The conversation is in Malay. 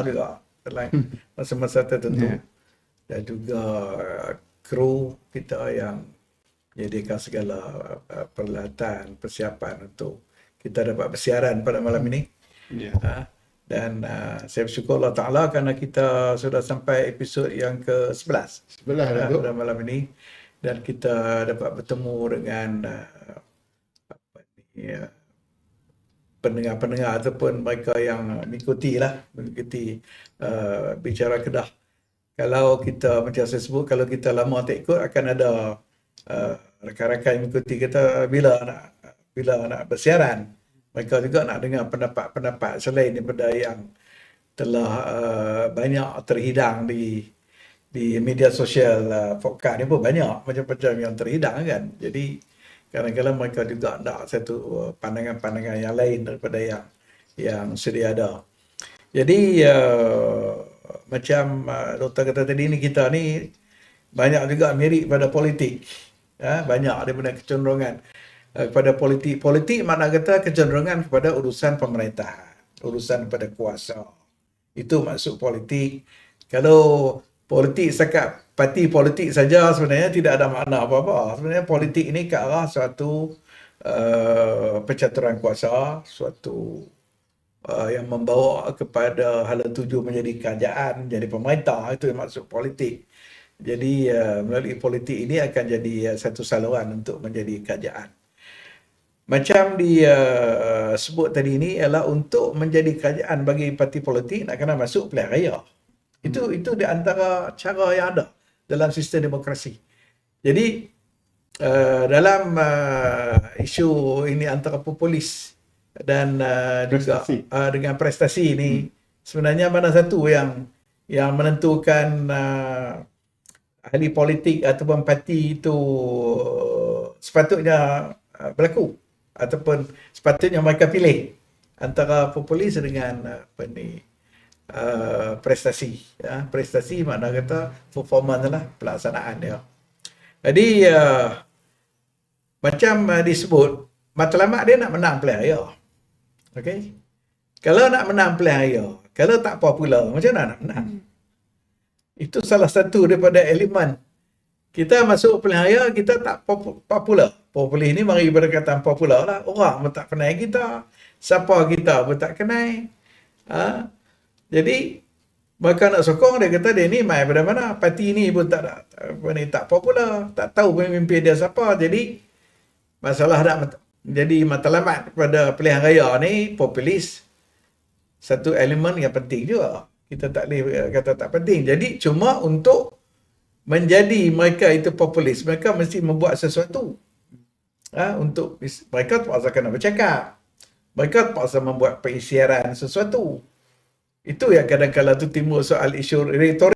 juga dalam masa-masa tertentu. Dan juga kru kita yang menyediakan segala peralatan, persiapan untuk kita dapat bersiaran pada malam ini. Dan saya bersyukur Allah Ta'ala kerana kita sudah sampai episod yang ke-11 pada malam ini. Dan kita dapat bertemu dengan pendengar-pendengar ataupun mereka yang mengikuti Bicara Kedah. Kalau kita, macam saya sebut, kalau kita lama tak ikut, akan ada rakan-rakan yang mengikuti kita bila nak bersiaran. Mereka juga nak dengar pendapat-pendapat selain daripada yang telah banyak terhidang di media sosial. Podcast ni pun banyak macam-macam yang terhidang kan. Jadi kadang-kadang mereka juga nak satu pandangan-pandangan yang lain daripada yang sedia ada. Jadi macam doktor kata tadi ni, kita ni banyak juga mirip pada politik. Banyak daripada kecenderungan kepada politik. Politik makna kata kecenderungan kepada urusan pemerintahan, urusan kepada kuasa. Itu maksud politik. Kalau politik setakat parti politik saja sebenarnya tidak ada makna apa-apa. Sebenarnya politik ini ke arah suatu percaturan kuasa, suatu yang membawa kepada hala tuju menjadi kerajaan, menjadi pemerintah. Itu yang maksud politik. Jadi melalui politik ini akan jadi satu saluran untuk menjadi kerajaan. Macam sebut tadi ini ialah untuk menjadi kerajaan bagi parti politik nak kena masuk pilihan raya. Itu di antara cara yang ada dalam sistem demokrasi. Jadi dalam isu ini antara populis dan juga dengan prestasi ini, sebenarnya mana satu yang menentukan ahli politik ataupun parti itu sepatutnya berlaku ataupun sepatutnya mereka pilih antara populis dengan prestasi. Prestasi makna kata performance lah, pelaksanaan dia. Jadi macam disebut, matlamat dia nak menang pilihan raya. Okey. Kalau nak menang pilihan raya, kalau tak popular, macam mana nak menang? Itu salah satu daripada elemen. Kita masuk pilihan raya, kita tak popular. Popular ini mari berdekatan popular lah. Orang pun tak kenal kita. Siapa kita pun tak kenal. Jadi, mereka nak sokong, dia kata dia ni main pada mana. Parti ni pun tak popular. Tak tahu pemimpin dia siapa. Jadi, masalah nak jadi matlamat pada pilihan raya ni, populis, satu elemen yang penting juga. Kita tak boleh kata tak penting. Jadi cuma untuk menjadi mereka itu populis, mereka mesti membuat sesuatu. Untuk mereka terpaksa kena bercakap. Mereka terpaksa membuat perisiaran sesuatu. Itu yang kadang-kadang tu timbul soal isu retorik.